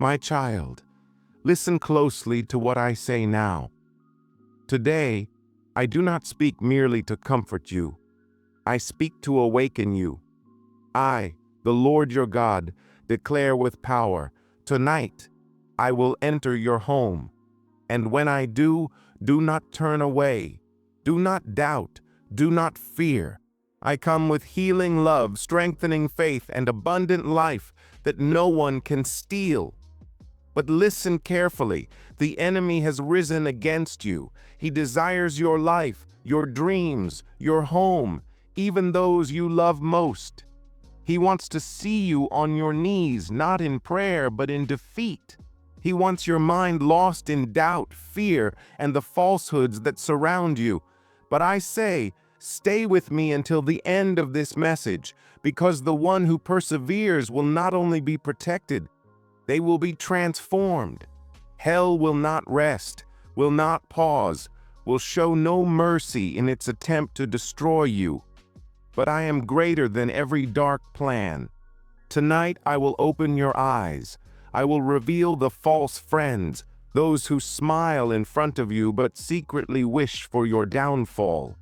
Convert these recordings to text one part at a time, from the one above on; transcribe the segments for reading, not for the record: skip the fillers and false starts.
My child, listen closely to what I say now. Today, I do not speak merely to comfort you. I speak to awaken you. I, the Lord your God, declare with power, tonight I will enter your home. And when I do not turn away. Do not doubt. Do not fear. I come with healing love, strengthening faith, and abundant life that no one can steal. But listen carefully. The enemy has risen against you. He desires your life, your dreams, your home, even those you love most. He wants to see you on your knees, not in prayer, but in defeat. He wants your mind lost in doubt, fear, and the falsehoods that surround you. But I say, stay with me until the end of this message, because the one who perseveres will not only be protected, they will be transformed. Hell will not rest, will not pause, will show no mercy in its attempt to destroy you. But I am greater than every dark plan. Tonight I will open your eyes. I will reveal the false friends, those who smile in front of you but secretly wish for your downfall.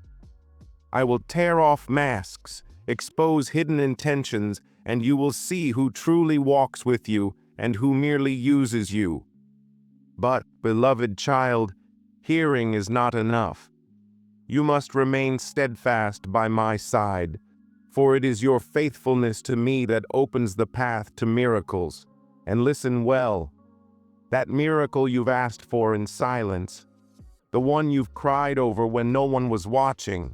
I will tear off masks, expose hidden intentions, and you will see who truly walks with you and who merely uses you. But, beloved child, hearing is not enough. You must remain steadfast by my side, for it is your faithfulness to me that opens the path to miracles. And listen well, that miracle you've asked for in silence, the one you've cried over when no one was watching,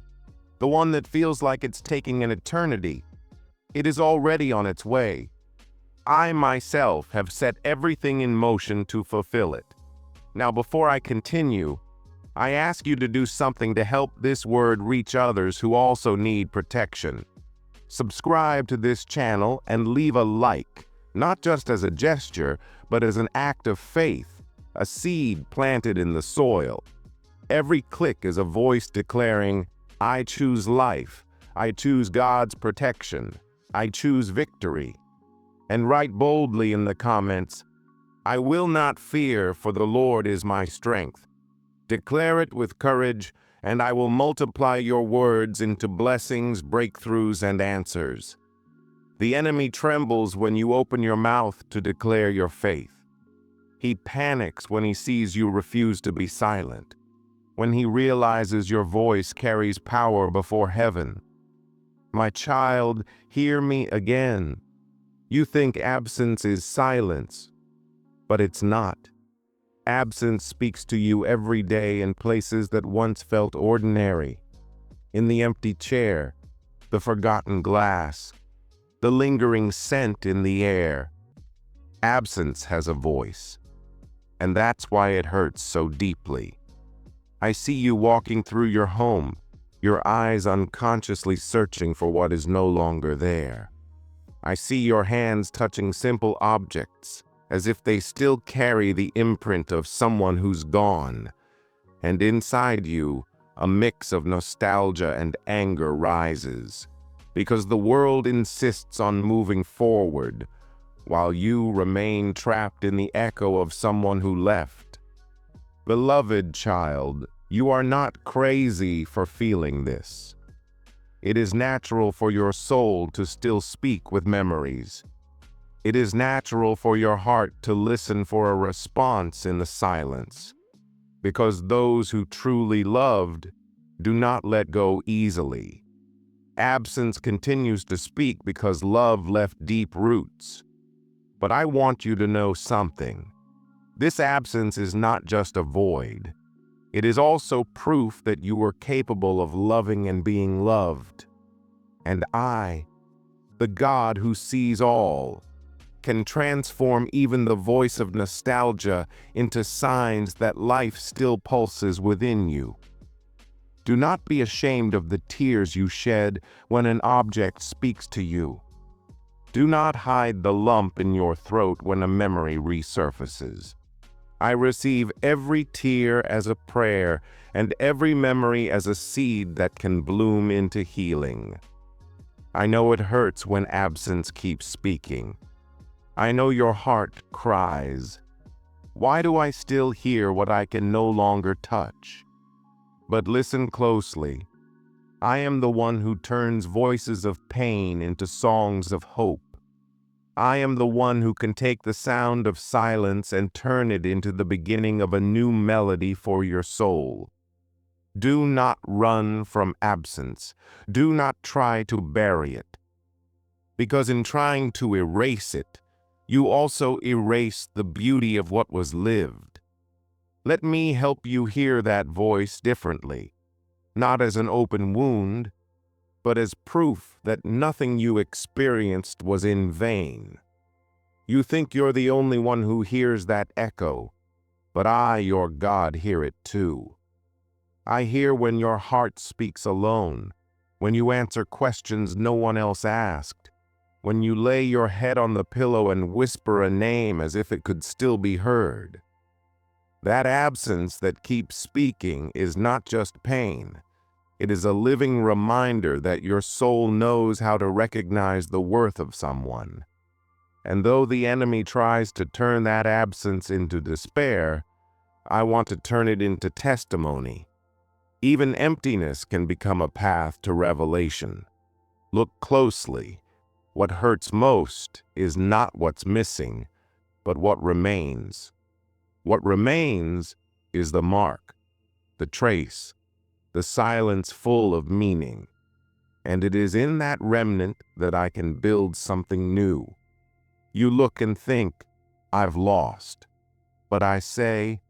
the one that feels like it's taking an eternity, it is already on its way. I myself have set everything in motion to fulfill it. Now, before I continue, I ask you to do something to help this word reach others who also need protection. Subscribe to this channel and leave a like, not just as a gesture, but as an act of faith, a seed planted in the soil. Every click is a voice declaring, I choose life, I choose God's protection, I choose victory. And write boldly in the comments, I will not fear, for the Lord is my strength. Declare it with courage, and I will multiply your words into blessings, breakthroughs, and answers. The enemy trembles when you open your mouth to declare your faith. He panics when he sees you refuse to be silent, when he realizes your voice carries power before heaven. My child, hear me again. You think absence is silence, but it's not. Absence speaks to you every day in places that once felt ordinary. In the empty chair, the forgotten glass, the lingering scent in the air. Absence has a voice, and that's why it hurts so deeply. I see you walking through your home, your eyes unconsciously searching for what is no longer there. I see your hands touching simple objects, as if they still carry the imprint of someone who's gone. And inside you, a mix of nostalgia and anger rises, because the world insists on moving forward, while you remain trapped in the echo of someone who left. Beloved child, you are not crazy for feeling this. It is natural for your soul to still speak with memories. It is natural for your heart to listen for a response in the silence, because those who truly loved do not let go easily. Absence continues to speak because love left deep roots. But I want you to know something. This absence is not just a void. It is also proof that you were capable of loving and being loved. And I, the God who sees all, can transform even the voice of nostalgia into signs that life still pulses within you. Do not be ashamed of the tears you shed when an object speaks to you. Do not hide the lump in your throat when a memory resurfaces. I receive every tear as a prayer and every memory as a seed that can bloom into healing. I know it hurts when absence keeps speaking. I know your heart cries, "Why do I still hear what I can no longer touch?" But listen closely. I am the one who turns voices of pain into songs of hope. I am the one who can take the sound of silence and turn it into the beginning of a new melody for your soul. Do not run from absence. Do not try to bury it. Because in trying to erase it, you also erase the beauty of what was lived. Let me help you hear that voice differently, not as an open wound, but as proof that nothing you experienced was in vain. You think you're the only one who hears that echo, but I, your God, hear it too. I hear when your heart speaks alone, when you answer questions no one else asked, when you lay your head on the pillow and whisper a name as if it could still be heard. That absence that keeps speaking is not just pain. It is a living reminder that your soul knows how to recognize the worth of someone. And though the enemy tries to turn that absence into despair, I want to turn it into testimony. Even emptiness can become a path to revelation. Look closely. What hurts most is not what's missing, but what remains. What remains is the mark, the trace, the silence full of meaning. And it is in that remnant that I can build something new. You look and think, I've lost. But I say,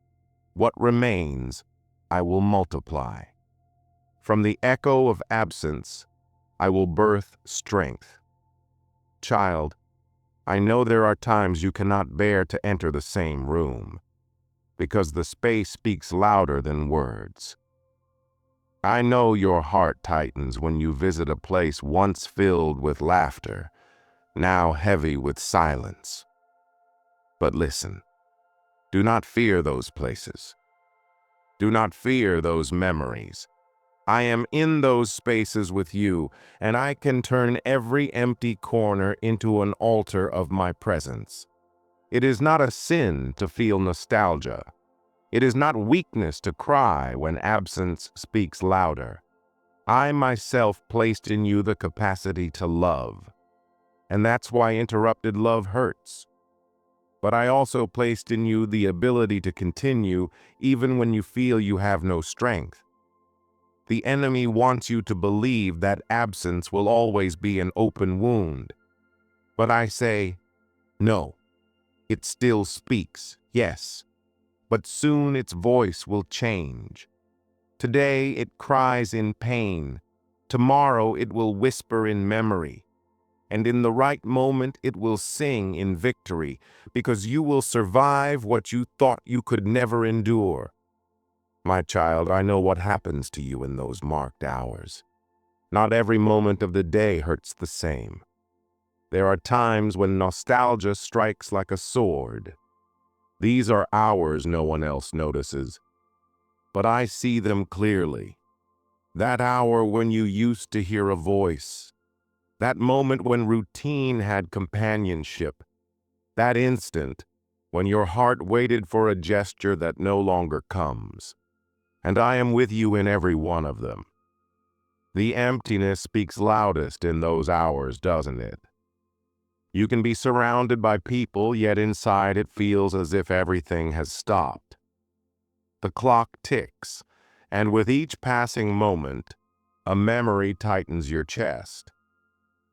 what remains, I will multiply. From the echo of absence, I will birth strength. Child, I know there are times you cannot bear to enter the same room, because the space speaks louder than words. I know your heart tightens when you visit a place once filled with laughter, now heavy with silence. But listen, do not fear those places. Do not fear those memories. I am in those spaces with you, and I can turn every empty corner into an altar of my presence. It is not a sin to feel nostalgia. It is not weakness to cry when absence speaks louder. I myself placed in you the capacity to love, and that's why interrupted love hurts. But I also placed in you the ability to continue even when you feel you have no strength. The enemy wants you to believe that absence will always be an open wound. But I say, no, it still speaks, yes, but soon its voice will change. Today it cries in pain, tomorrow it will whisper in memory, and in the right moment it will sing in victory, because you will survive what you thought you could never endure. My child, I know what happens to you in those marked hours. Not every moment of the day hurts the same. There are times when nostalgia strikes like a sword. These are hours no one else notices, but I see them clearly. That hour when you used to hear a voice. That moment when routine had companionship. That instant when your heart waited for a gesture that no longer comes. And I am with you in every one of them. The emptiness speaks loudest in those hours, doesn't it? You can be surrounded by people, yet inside it feels as if everything has stopped. The clock ticks, and with each passing moment, a memory tightens your chest.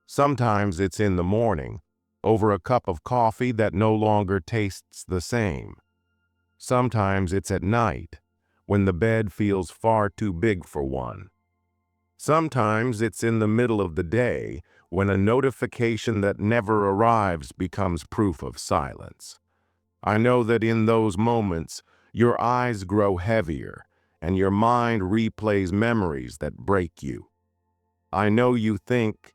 Sometimes it's in the morning, over a cup of coffee that no longer tastes the same. Sometimes it's at night, when the bed feels far too big for one. Sometimes it's in the middle of the day, when a notification that never arrives becomes proof of silence. I know that in those moments, your eyes grow heavier, and your mind replays memories that break you. I know you think,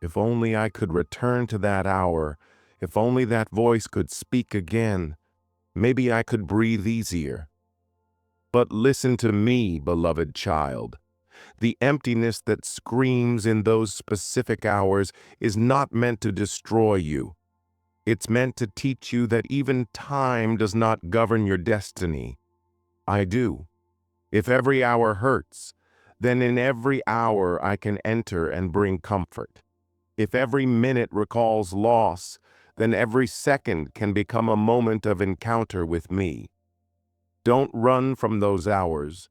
if only I could return to that hour, if only that voice could speak again, maybe I could breathe easier. But listen to me, beloved child. The emptiness that screams in those specific hours is not meant to destroy you. It's meant to teach you that even time does not govern your destiny. I do. If every hour hurts, then in every hour I can enter and bring comfort. If every minute recalls loss, then every second can become a moment of encounter with me. Don't run from those hours.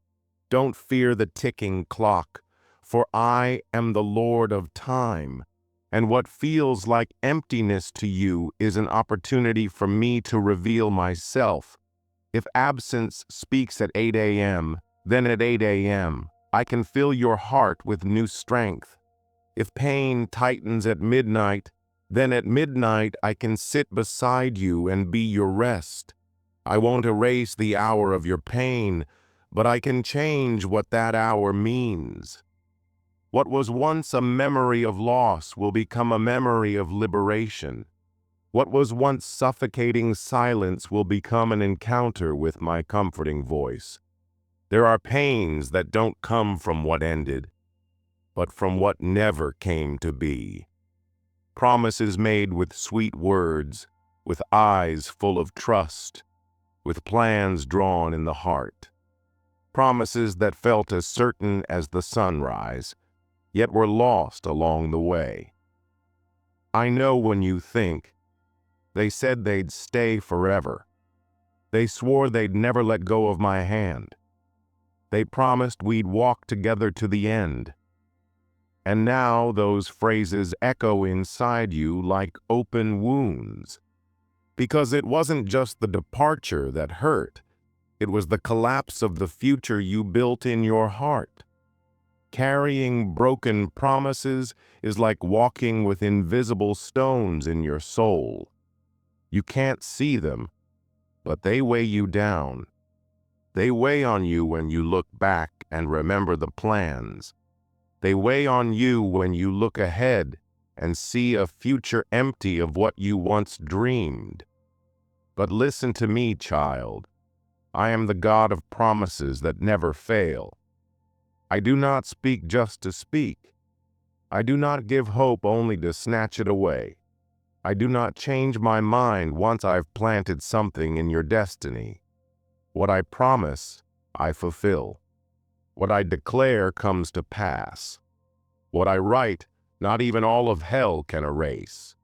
Don't fear the ticking clock, for I am the Lord of time, and what feels like emptiness to you is an opportunity for me to reveal myself. If absence speaks at 8 a.m., then at 8 a.m., I can fill your heart with new strength. If pain tightens at midnight, then at midnight I can sit beside you and be your rest. I won't erase the hour of your pain, but I can change what that hour means. What was once a memory of loss will become a memory of liberation. What was once suffocating silence will become an encounter with my comforting voice. There are pains that don't come from what ended, but from what never came to be. Promises made with sweet words, with eyes full of trust, with plans drawn in the heart. Promises that felt as certain as the sunrise, yet were lost along the way. I know when you think, they said they'd stay forever. They swore they'd never let go of my hand. They promised we'd walk together to the end. And now those phrases echo inside you like open wounds. Because it wasn't just the departure that hurt, it was the collapse of the future you built in your heart. Carrying broken promises is like walking with invisible stones in your soul. You can't see them, but they weigh you down. They weigh on you when you look back and remember the plans. They weigh on you when you look ahead and see a future empty of what you once dreamed. But listen to me, child. I am the God of promises that never fail. I do not speak just to speak. I do not give hope only to snatch it away. I do not change my mind once I've planted something in your destiny. What I promise, I fulfill. What I declare comes to pass. What I write, not even all of hell can erase.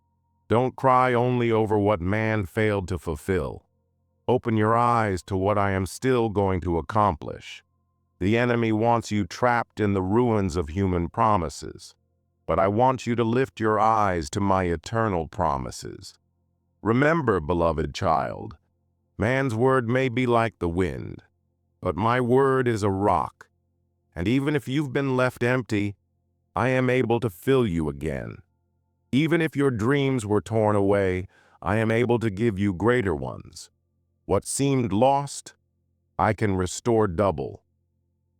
Don't cry only over what man failed to fulfill. Open your eyes to what I am still going to accomplish. The enemy wants you trapped in the ruins of human promises, but I want you to lift your eyes to my eternal promises. Remember, beloved child, man's word may be like the wind, but my word is a rock, and even if you've been left empty, I am able to fill you again. Even if your dreams were torn away, I am able to give you greater ones. What seemed lost, I can restore double.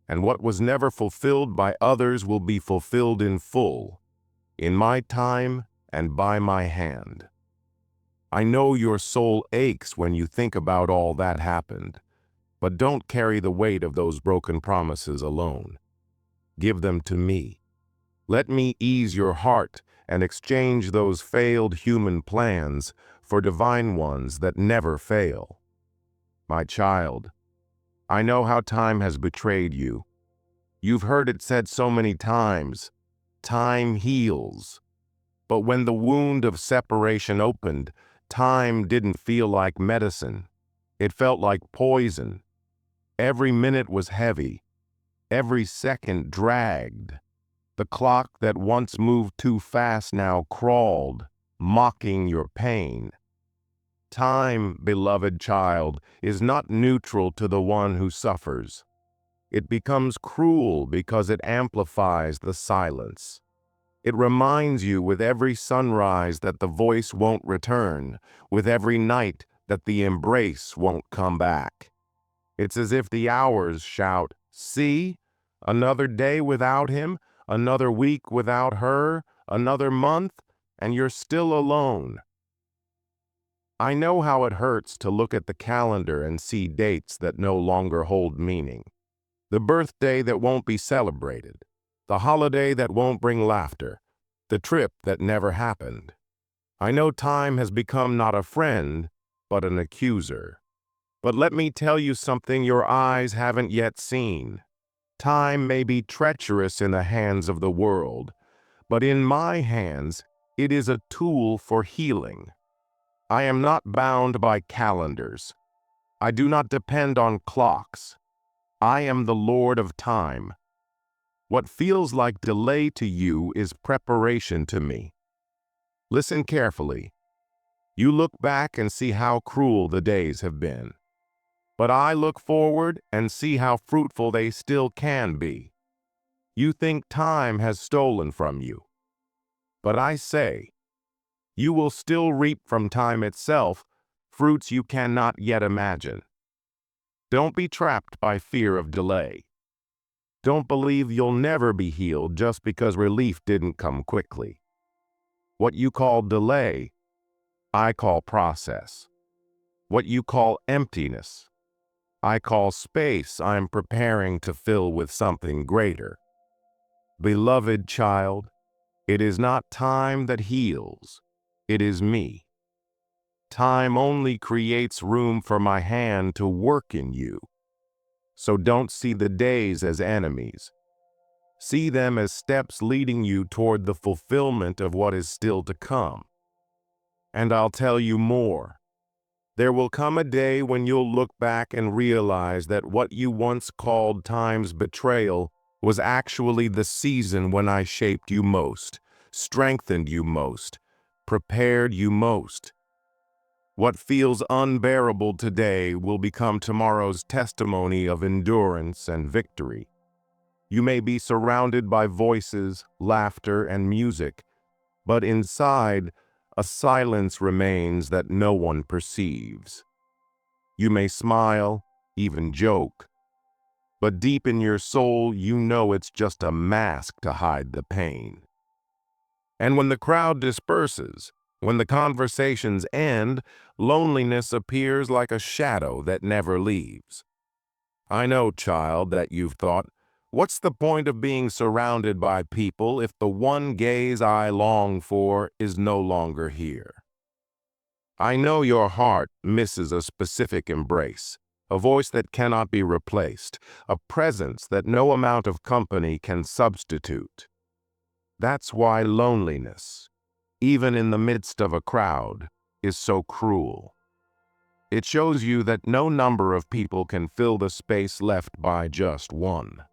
And what was never fulfilled by others will be fulfilled in full, in my time and by my hand. I know your soul aches when you think about all that happened, but don't carry the weight of those broken promises alone. Give them to me. Let me ease your heart and exchange those failed human plans for divine ones that never fail. My child, I know how time has betrayed you. You've heard it said so many times, time heals. But when the wound of separation opened, time didn't feel like medicine. It felt like poison. Every minute was heavy. Every second dragged. The clock that once moved too fast now crawled, mocking your pain. Time, beloved child, is not neutral to the one who suffers. It becomes cruel because it amplifies the silence. It reminds you with every sunrise that the voice won't return, with every night that the embrace won't come back. It's as if the hours shout, "See, another day without him, another week without her, another month, and you're still alone." I know how it hurts to look at the calendar and see dates that no longer hold meaning. The birthday that won't be celebrated, the holiday that won't bring laughter, the trip that never happened. I know time has become not a friend, but an accuser. But let me tell you something your eyes haven't yet seen. Time may be treacherous in the hands of the world, but in my hands, it is a tool for healing. I am not bound by calendars. I do not depend on clocks. I am the Lord of time. What feels like delay to you is preparation to me. Listen carefully. You look back and see how cruel the days have been. But I look forward and see how fruitful they still can be. You think time has stolen from you. But I say, you will still reap from time itself fruits you cannot yet imagine. Don't be trapped by fear of delay. Don't believe you'll never be healed just because relief didn't come quickly. What you call delay, I call process. What you call emptiness, I call space I'm preparing to fill with something greater. Beloved child, it is not time that heals, it is me. Time only creates room for my hand to work in you. So don't see the days as enemies. See them as steps leading you toward the fulfillment of what is still to come. And I'll tell you more. There will come a day when you'll look back and realize that what you once called time's betrayal was actually the season when I shaped you most, strengthened you most, prepared you most. What feels unbearable today will become tomorrow's testimony of endurance and victory. You may be surrounded by voices, laughter, and music, but inside, a silence remains that no one perceives. You may smile, even joke, but deep in your soul you know it's just a mask to hide the pain. And when the crowd disperses, when the conversations end, loneliness appears like a shadow that never leaves. I know, child, that you've thought, what's the point of being surrounded by people if the one gaze I long for is no longer here? I know your heart misses a specific embrace, a voice that cannot be replaced, a presence that no amount of company can substitute. That's why loneliness, even in the midst of a crowd, is so cruel. It shows you that no number of people can fill the space left by just one.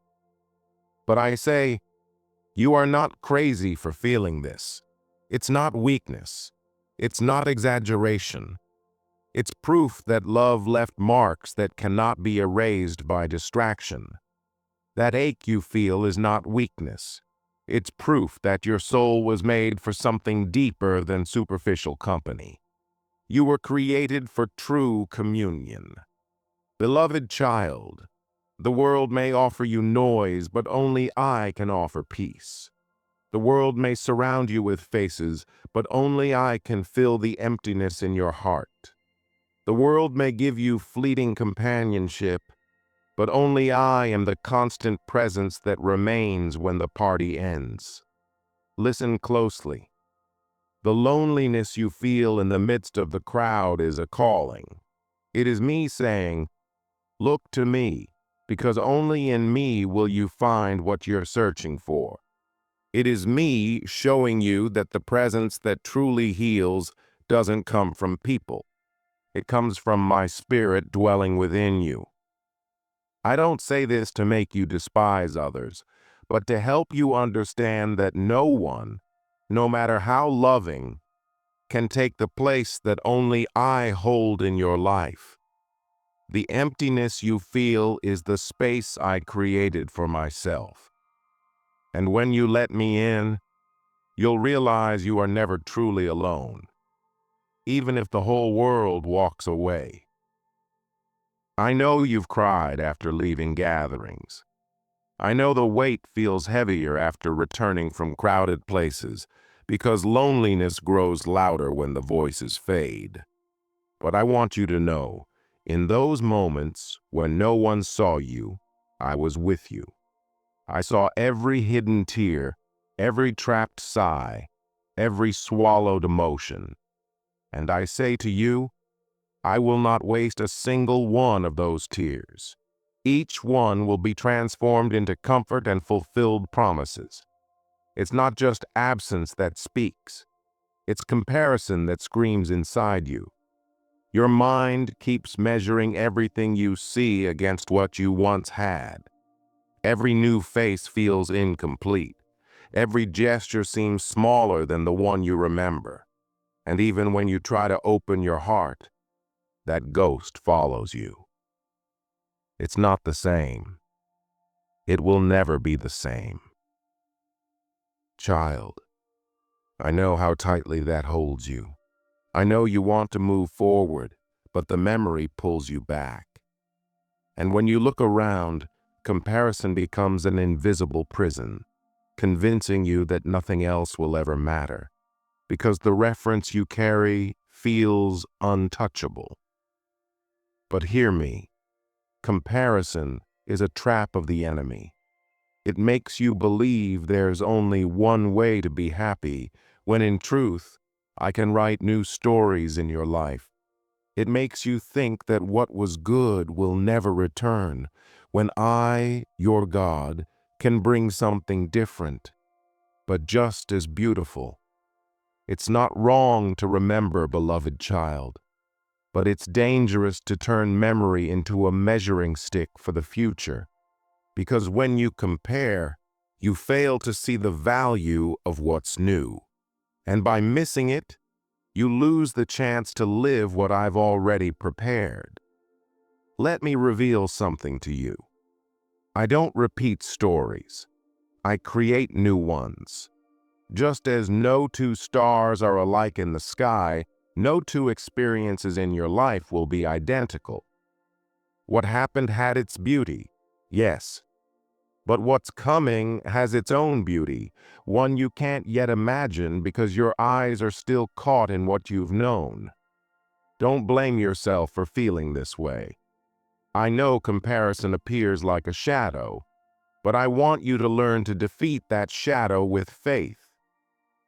But I say, you are not crazy for feeling this. It's not weakness. It's not exaggeration. It's proof that love left marks that cannot be erased by distraction. That ache you feel is not weakness. It's proof that your soul was made for something deeper than superficial company. You were created for true communion. Beloved child, the world may offer you noise, but only I can offer peace. The world may surround you with faces, but only I can fill the emptiness in your heart. The world may give you fleeting companionship, but only I am the constant presence that remains when the party ends. Listen closely. The loneliness you feel in the midst of the crowd is a calling. It is me saying, look to me, because only in me will you find what you're searching for. It is me showing you that the presence that truly heals doesn't come from people. It comes from my spirit dwelling within you. I don't say this to make you despise others, but to help you understand that no one, no matter how loving, can take the place that only I hold in your life. The emptiness you feel is the space I created for myself. And when you let me in, you'll realize you are never truly alone, even if the whole world walks away. I know you've cried after leaving gatherings. I know the weight feels heavier after returning from crowded places, because loneliness grows louder when the voices fade. But I want you to know, in those moments when no one saw you, I was with you. I saw every hidden tear, every trapped sigh, every swallowed emotion. And I say to you, I will not waste a single one of those tears. Each one will be transformed into comfort and fulfilled promises. It's not just absence that speaks. It's comparison that screams inside you. Your mind keeps measuring everything you see against what you once had. Every new face feels incomplete. Every gesture seems smaller than the one you remember. And even when you try to open your heart, that ghost follows you. It's not the same. It will never be the same. Child, I know how tightly that holds you. I know you want to move forward, but the memory pulls you back. And when you look around, comparison becomes an invisible prison, convincing you that nothing else will ever matter, because the reference you carry feels untouchable. But hear me, comparison is a trap of the enemy. It makes you believe there's only one way to be happy, when in truth, I can write new stories in your life. It makes you think that what was good will never return, when I, your God, can bring something different, but just as beautiful. It's not wrong to remember, beloved child, but it's dangerous to turn memory into a measuring stick for the future. Because when you compare, you fail to see the value of what's new. And by missing it, you lose the chance to live what I've already prepared. Let me reveal something to you. I don't repeat stories. I create new ones. Just as no two stars are alike in the sky, no two experiences in your life will be identical. What happened had its beauty, yes. But what's coming has its own beauty, one you can't yet imagine because your eyes are still caught in what you've known. Don't blame yourself for feeling this way. I know comparison appears like a shadow, but I want you to learn to defeat that shadow with faith.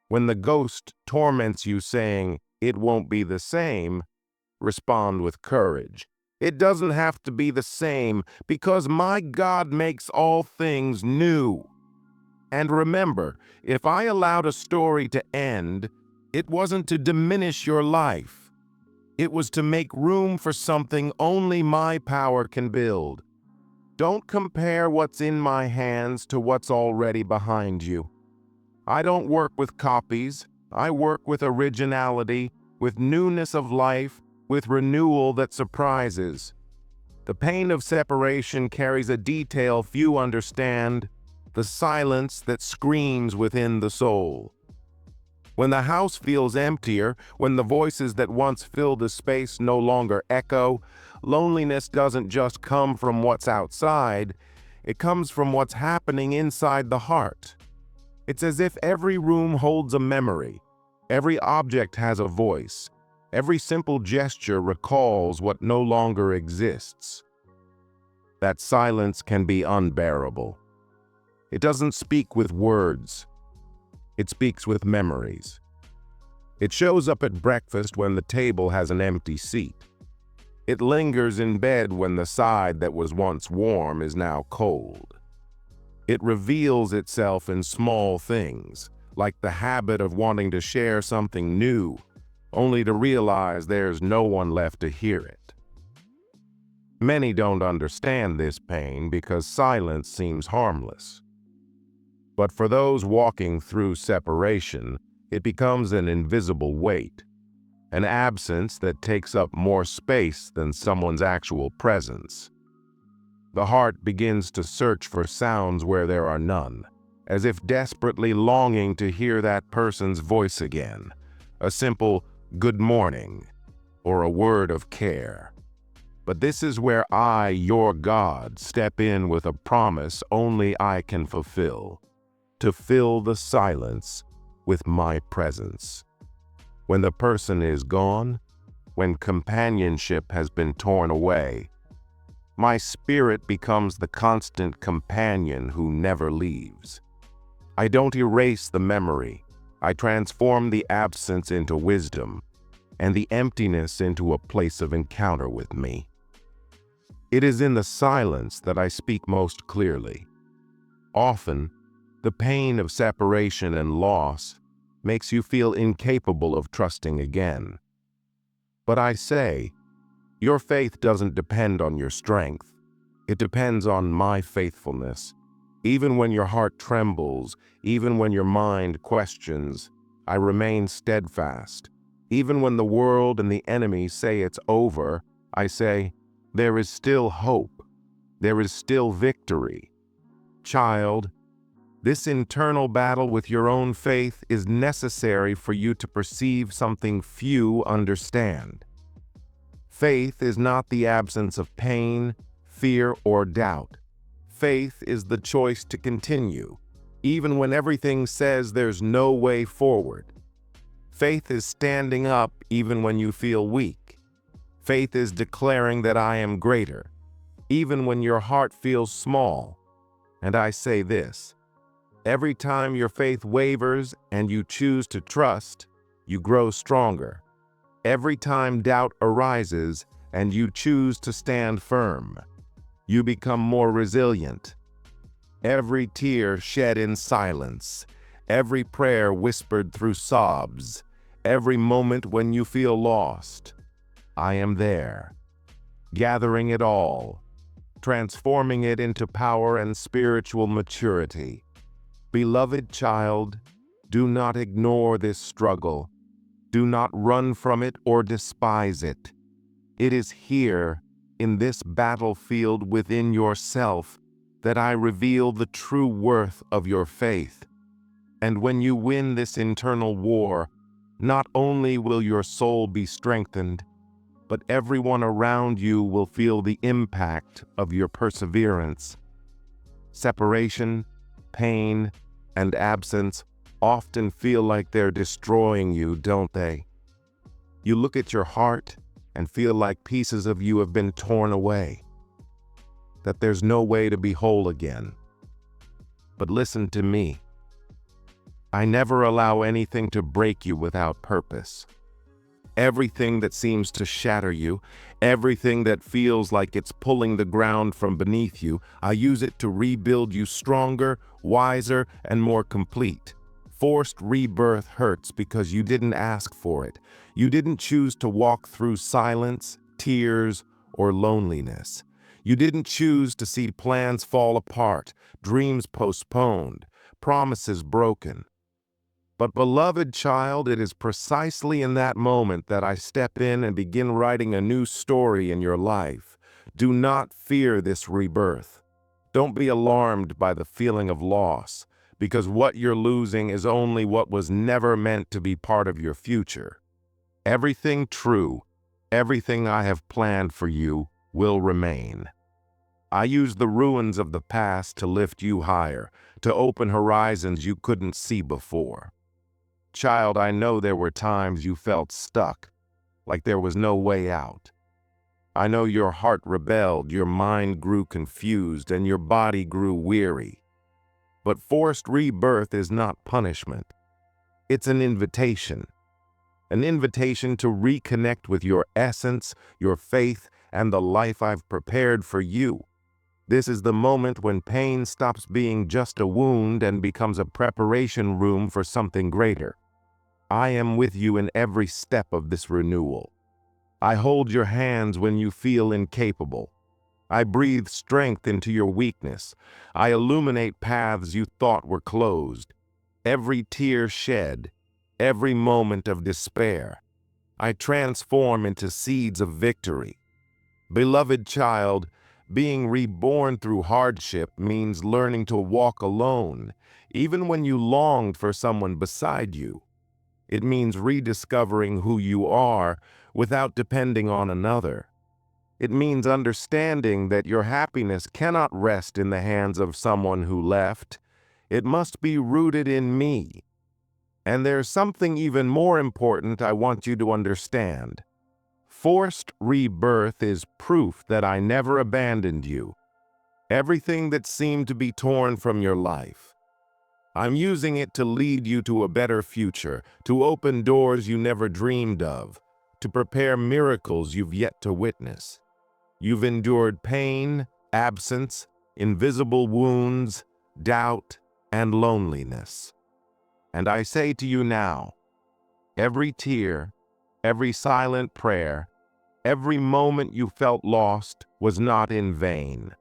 When the ghost torments you saying, "It won't be the same," respond with courage. It doesn't have to be the same because my God makes all things new. And remember, if I allowed a story to end, it wasn't to diminish your life. It was to make room for something only my power can build. Don't compare what's in my hands to what's already behind you. I don't work with copies. I work with originality, with newness of life, with renewal that surprises. The pain of separation carries a detail few understand, the silence that screams within the soul. When the house feels emptier, when the voices that once filled the space no longer echo, loneliness doesn't just come from what's outside, it comes from what's happening inside the heart. It's as if every room holds a memory, every object has a voice, every simple gesture recalls what no longer exists. That silence can be unbearable. It doesn't speak with words. It speaks with memories. It shows up at breakfast when the table has an empty seat. It lingers in bed when the side that was once warm is now cold. It reveals itself in small things, like the habit of wanting to share something new, only to realize there's no one left to hear it. Many don't understand this pain because silence seems harmless. But for those walking through separation, it becomes an invisible weight, an absence that takes up more space than someone's actual presence. The heart begins to search for sounds where there are none, as if desperately longing to hear that person's voice again, a simple "good morning" or a word of care. But this is where I, your God, step in with a promise only I can fulfill, to fill the silence with my presence. When the person is gone, when companionship has been torn away, my spirit becomes the constant companion who never leaves. I don't erase the memory. I transform the absence into wisdom, and the emptiness into a place of encounter with me. It is in the silence that I speak most clearly. Often, the pain of separation and loss makes you feel incapable of trusting again. But I say, your faith doesn't depend on your strength. It depends on my faithfulness. Even when your heart trembles, even when your mind questions, I remain steadfast. Even when the world and the enemy say it's over, I say, there is still hope. There is still victory. Child, this internal battle with your own faith is necessary for you to perceive something few understand. Faith is not the absence of pain, fear, or doubt. Faith is the choice to continue, even when everything says there's no way forward. Faith is standing up even when you feel weak. Faith is declaring that I am greater, even when your heart feels small. And I say this, every time your faith wavers and you choose to trust, you grow stronger. Every time doubt arises and you choose to stand firm, you become more resilient. Every tear shed in silence, every prayer whispered through sobs, every moment when you feel lost, I am there, gathering it all, transforming it into power and spiritual maturity. Beloved child, do not ignore this struggle. Do not run from it or despise it. It is here, in this battlefield within yourself, that I reveal the true worth of your faith. And when you win this internal war, not only will your soul be strengthened, but everyone around you will feel the impact of your perseverance. Separation, pain, and absence often feel like they're destroying you, don't they? You look at your heart and feel like pieces of you have been torn away, that there's no way to be whole again. But listen to me. I never allow anything to break you without purpose. Everything that seems to shatter you, everything that feels like it's pulling the ground from beneath you, I use it to rebuild you stronger, wiser, and more complete. Forced rebirth hurts because you didn't ask for it. You didn't choose to walk through silence, tears, or loneliness. You didn't choose to see plans fall apart, dreams postponed, promises broken. But beloved child, it is precisely in that moment that I step in and begin writing a new story in your life. Do not fear this rebirth. Don't be alarmed by the feeling of loss, because what you're losing is only what was never meant to be part of your future. Everything true, everything I have planned for you will remain. I use the ruins of the past to lift you higher, to open horizons you couldn't see before. Child, I know there were times you felt stuck, like there was no way out. I know your heart rebelled, your mind grew confused, and your body grew weary. But forced rebirth is not punishment. It's an invitation to reconnect with your essence, your faith, and the life I've prepared for you. This is the moment when pain stops being just a wound and becomes a preparation room for something greater. I am with you in every step of this renewal. I hold your hands when you feel incapable. I breathe strength into your weakness. I illuminate paths you thought were closed. Every tear shed, every moment of despair, I transform into seeds of victory. Beloved child, being reborn through hardship means learning to walk alone, even when you longed for someone beside you. It means rediscovering who you are without depending on another. It means understanding that your happiness cannot rest in the hands of someone who left. It must be rooted in me. And there's something even more important I want you to understand. Forced rebirth is proof that I never abandoned you. Everything that seemed to be torn from your life, I'm using it to lead you to a better future, to open doors you never dreamed of, to prepare miracles you've yet to witness. You've endured pain, absence, invisible wounds, doubt, and loneliness. And I say to you now, every tear, every silent prayer, every moment you felt lost was not in vain.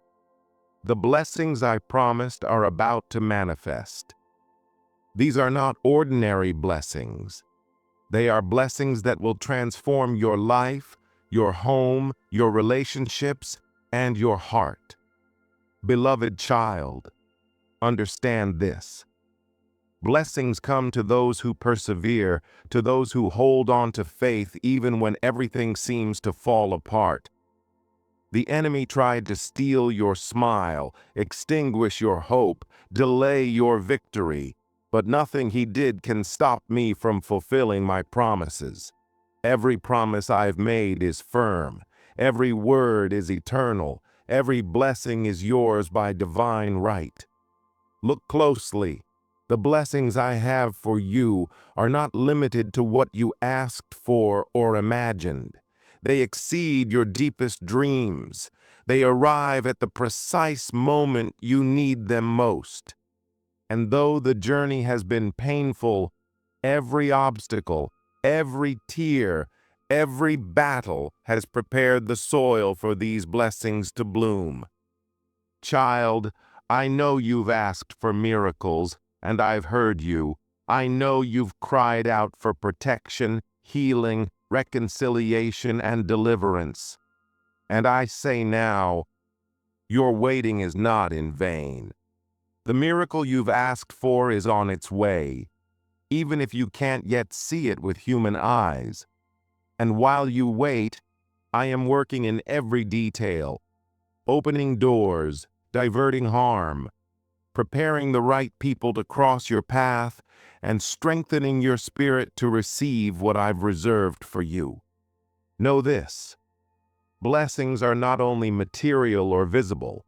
The blessings I promised are about to manifest. These are not ordinary blessings. They are blessings that will transform your life, your home, your relationships, and your heart. Beloved child, understand this. Blessings come to those who persevere, to those who hold on to faith even when everything seems to fall apart. The enemy tried to steal your smile, extinguish your hope, delay your victory, but nothing he did can stop me from fulfilling my promises. Every promise I've made is firm. Every word is eternal. Every blessing is yours by divine right. Look closely. The blessings I have for you are not limited to what you asked for or imagined. They exceed your deepest dreams. They arrive at the precise moment you need them most. And though the journey has been painful, every obstacle, every tear, every battle has prepared the soil for these blessings to bloom. Child, I know you've asked for miracles, and I've heard you. I know you've cried out for protection, healing, reconciliation, and deliverance. And I say now, your waiting is not in vain. The miracle you've asked for is on its way, even if you can't yet see it with human eyes. And while you wait, I am working in every detail, opening doors, diverting harm, preparing the right people to cross your path, and strengthening your spirit to receive what I've reserved for you. Know this: blessings are not only material or visible,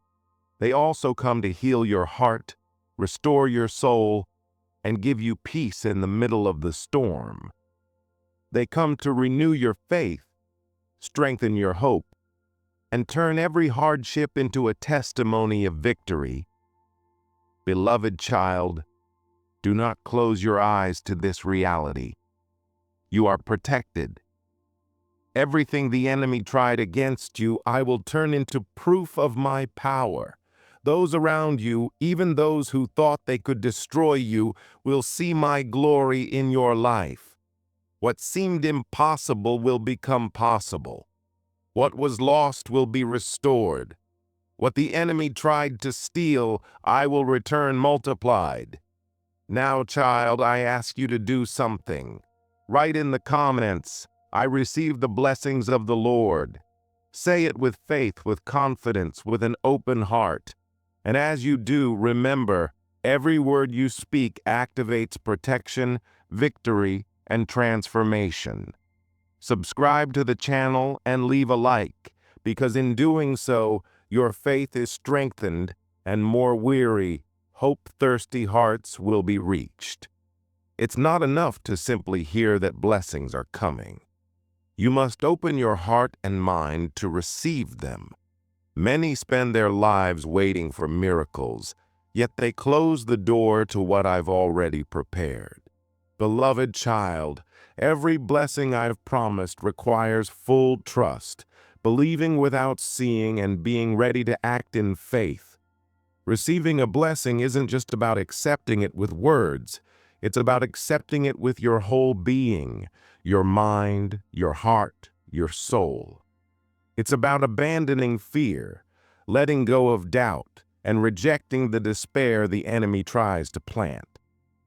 they also come to heal your heart, restore your soul, and give you peace in the middle of the storm. They come to renew your faith, strengthen your hope, and turn every hardship into a testimony of victory. Beloved child, do not close your eyes to this reality. You are protected. Everything the enemy tried against you, I will turn into proof of my power. Those around you, even those who thought they could destroy you, will see my glory in your life. What seemed impossible will become possible. What was lost will be restored. What the enemy tried to steal, I will return multiplied. Now, child, I ask you to do something. Write in the comments, I receive the blessings of the Lord. Say it with faith, with confidence, with an open heart. And as you do, remember, every word you speak activates protection, victory, and transformation. Subscribe to the channel and leave a like, because in doing so, your faith is strengthened and more weary, hope-thirsty hearts will be reached. It's not enough to simply hear that blessings are coming. You must open your heart and mind to receive them. Many spend their lives waiting for miracles, yet they close the door to what I've already prepared. Beloved child, every blessing I've promised requires full trust, believing without seeing and being ready to act in faith. Receiving a blessing isn't just about accepting it with words. It's about accepting it with your whole being, your mind, your heart, your soul. It's about abandoning fear, letting go of doubt, and rejecting the despair the enemy tries to plant.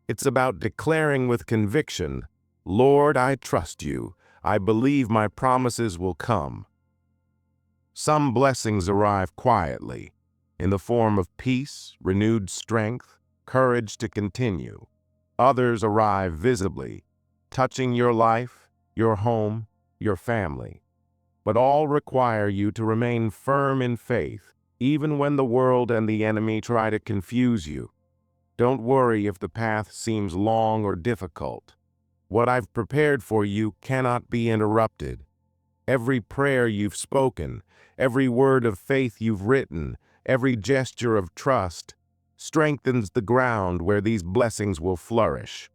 It's about declaring with conviction, Lord, I trust you. I believe my promises will come. Some blessings arrive quietly, in the form of peace, renewed strength, courage to continue. Others arrive visibly, touching your life, your home, your family. But all require you to remain firm in faith, even when the world and the enemy try to confuse you. Don't worry if the path seems long or difficult. What I've prepared for you cannot be interrupted. Every prayer you've spoken, every word of faith you've written, every gesture of trust strengthens the ground where these blessings will flourish.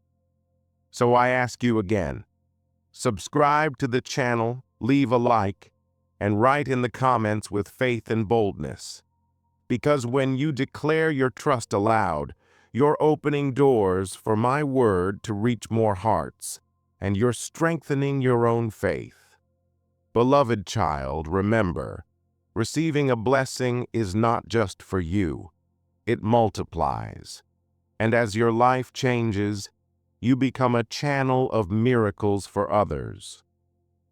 So I ask you again, subscribe to the channel, leave a like, and write in the comments with faith and boldness. Because when you declare your trust aloud, you're opening doors for my word to reach more hearts, and you're strengthening your own faith. Beloved child, remember, receiving a blessing is not just for you. It multiplies. And as your life changes, you become a channel of miracles for others.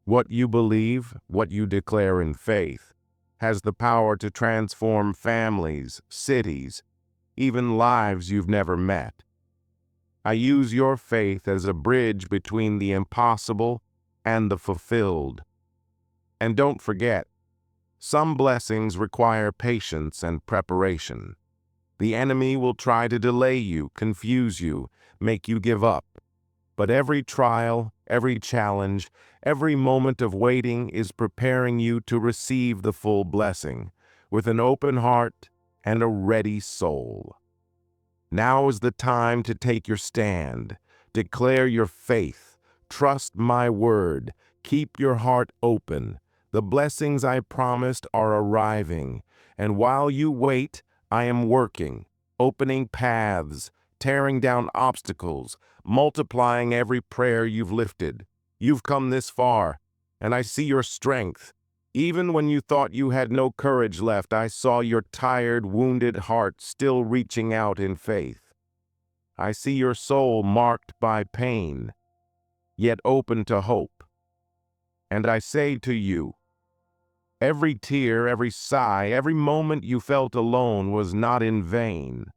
What you believe, what you declare in faith, has the power to transform families, cities, even lives you've never met. I use your faith as a bridge between the impossible and the fulfilled. And don't forget, some blessings require patience and preparation. The enemy will try to delay you, confuse you, make you give up. But every trial, every challenge, every moment of waiting is preparing you to receive the full blessing with an open heart and a ready soul. Now is the time to take your stand, declare your faith, trust my word, keep your heart open. The blessings I promised are arriving, and while you wait, I am working, opening paths, tearing down obstacles, multiplying every prayer you've lifted. You've come this far, and I see your strength. Even when you thought you had no courage left, I saw your tired, wounded heart still reaching out in faith. I see your soul marked by pain, yet open to hope. And I say to you, every tear, every sigh, every moment you felt alone was not in vain.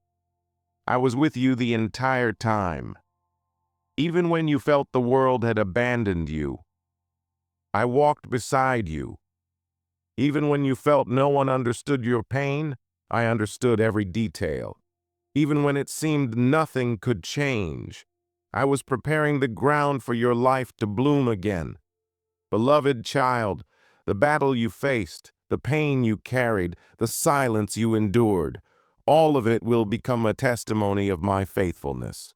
I was with you the entire time. Even when you felt the world had abandoned you, I walked beside you. Even when you felt no one understood your pain, I understood every detail. Even when it seemed nothing could change, I was preparing the ground for your life to bloom again. Beloved child, the battle you faced, the pain you carried, the silence you endured, all of it will become a testimony of my faithfulness.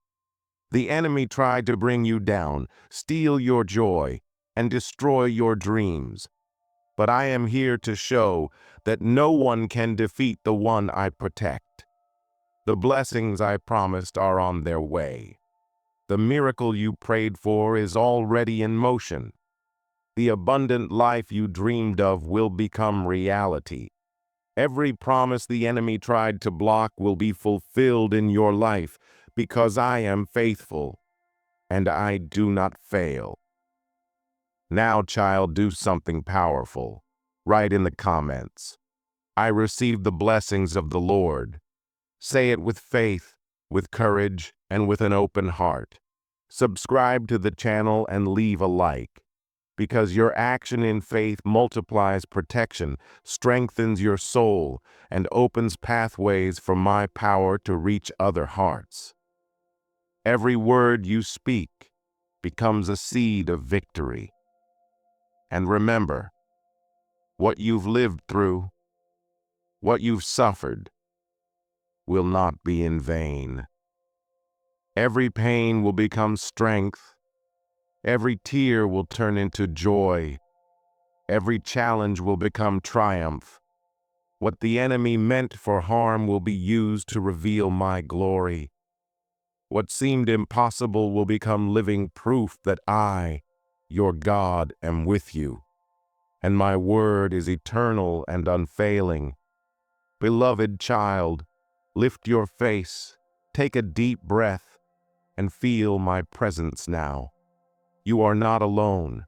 The enemy tried to bring you down, steal your joy, and destroy your dreams. But I am here to show that no one can defeat the one I protect. The blessings I promised are on their way. The miracle you prayed for is already in motion. The abundant life you dreamed of will become reality. Every promise the enemy tried to block will be fulfilled in your life because I am faithful and I do not fail. Now, child, do something powerful. Write in the comments, I receive the blessings of the Lord. Say it with faith, with courage, and with an open heart. Subscribe to the channel and leave a like, because your action in faith multiplies protection, strengthens your soul, and opens pathways for my power to reach other hearts. Every word you speak becomes a seed of victory. And remember, what you've lived through, what you've suffered, will not be in vain. Every pain will become strength. Every tear will turn into joy. Every challenge will become triumph. What the enemy meant for harm will be used to reveal my glory. What seemed impossible will become living proof that I, your God, am with you, and my word is eternal and unfailing. Beloved child, lift your face, take a deep breath, and feel my presence now. You are not alone.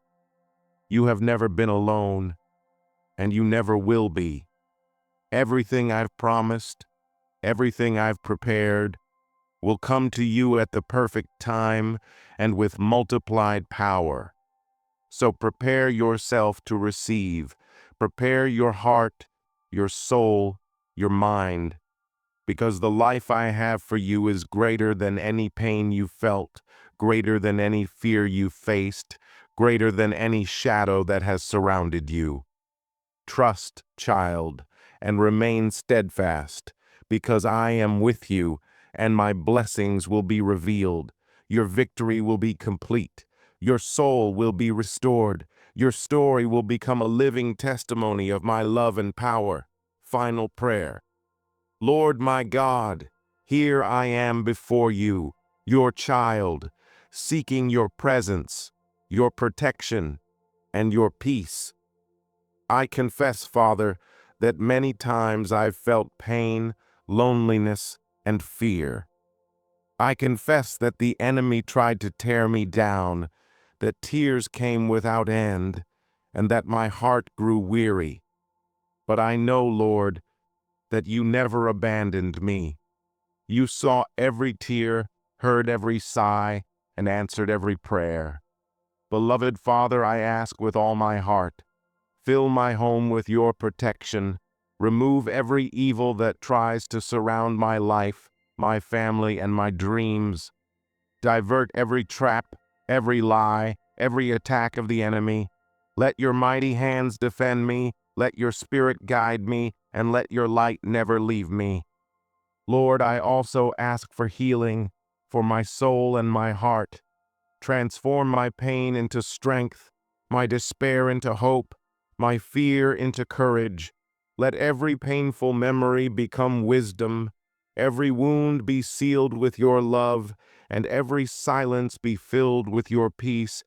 You have never been alone, and you never will be. Everything I've promised, everything I've prepared, will come to you at the perfect time and with multiplied power. So prepare yourself to receive. Prepare your heart, your soul, your mind, because the life I have for you is greater than any pain you felt, greater than any fear you faced, greater than any shadow that has surrounded you. Trust, child, and remain steadfast, because I am with you, and my blessings will be revealed. Your victory will be complete. Your soul will be restored. Your story will become a living testimony of my love and power. Final prayer. Lord my God, here I am before you, your child, seeking your presence, your protection, and your peace. I confess, Father, that many times I've felt pain, loneliness, and fear. I confess that the enemy tried to tear me down, that tears came without end, and that my heart grew weary. But I know, Lord, that you never abandoned me. You saw every tear, heard every sigh, and answered every prayer. Beloved Father, I ask with all my heart, fill my home with your protection. Remove every evil that tries to surround my life, my family, and my dreams. Divert every trap, every lie, every attack of the enemy. Let your mighty hands defend me. Let your spirit guide me, and let your light never leave me. Lord, I also ask for healing for my soul and my heart. Transform my pain into strength, my despair into hope, my fear into courage. Let every painful memory become wisdom, every wound be sealed with your love, and every silence be filled with your peace.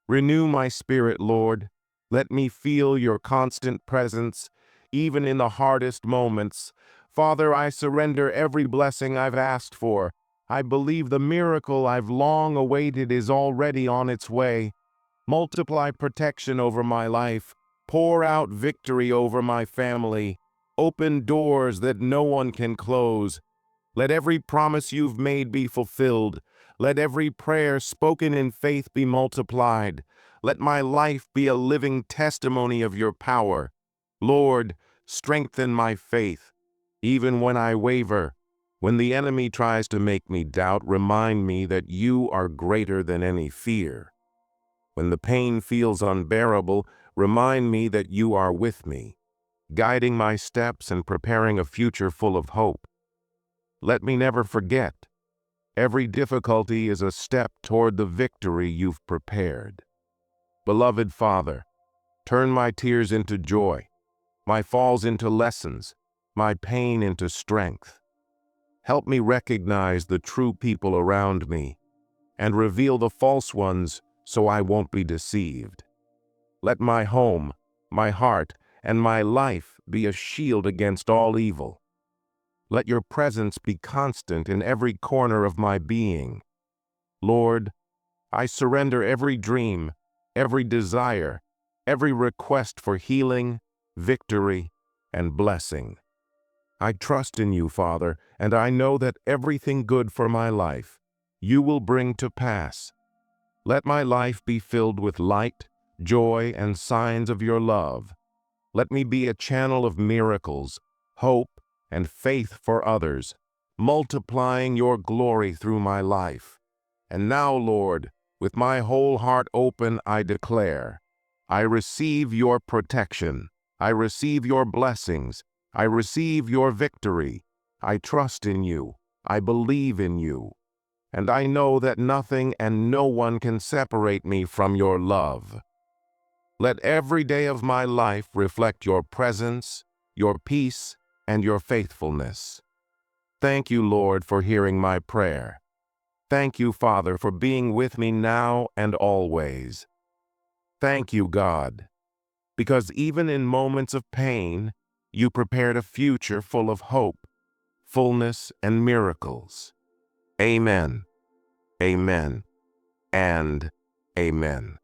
Renew my spirit, Lord. Let me feel your constant presence, even in the hardest moments. Father, I surrender every blessing I've asked for. I believe the miracle I've long awaited is already on its way. Multiply protection over my life. Pour out victory over my family. Open doors that no one can close. Let every promise you've made be fulfilled. Let every prayer spoken in faith be multiplied. Let my life be a living testimony of your power. Lord, strengthen my faith, even when I waver. When the enemy tries to make me doubt, remind me that you are greater than any fear. When the pain feels unbearable, remind me that you are with me, guiding my steps and preparing a future full of hope. Let me never forget, every difficulty is a step toward the victory you've prepared. Beloved Father, turn my tears into joy, my falls into lessons, my pain into strength. Help me recognize the true people around me and reveal the false ones so I won't be deceived. Let my home, my heart, and my life be a shield against all evil. Let your presence be constant in every corner of my being. Lord, I surrender every dream, every desire, every request for healing, victory, and blessing. I trust in you, Father, and I know that everything good for my life you will bring to pass. Let my life be filled with light, joy, and signs of your love. Let me be a channel of miracles, hope, and faith for others, multiplying your glory through my life. And now, Lord, with my whole heart open, I declare, I receive your protection. I receive your blessings. I receive your victory. I trust in you. I believe in you. And I know that nothing and no one can separate me from your love. Let every day of my life reflect your presence, your peace, and your faithfulness. Thank you, Lord, for hearing my prayer. Thank you, Father, for being with me now and always. Thank you, God, because even in moments of pain, you prepared a future full of hope, fullness, and miracles. Amen, amen, and amen.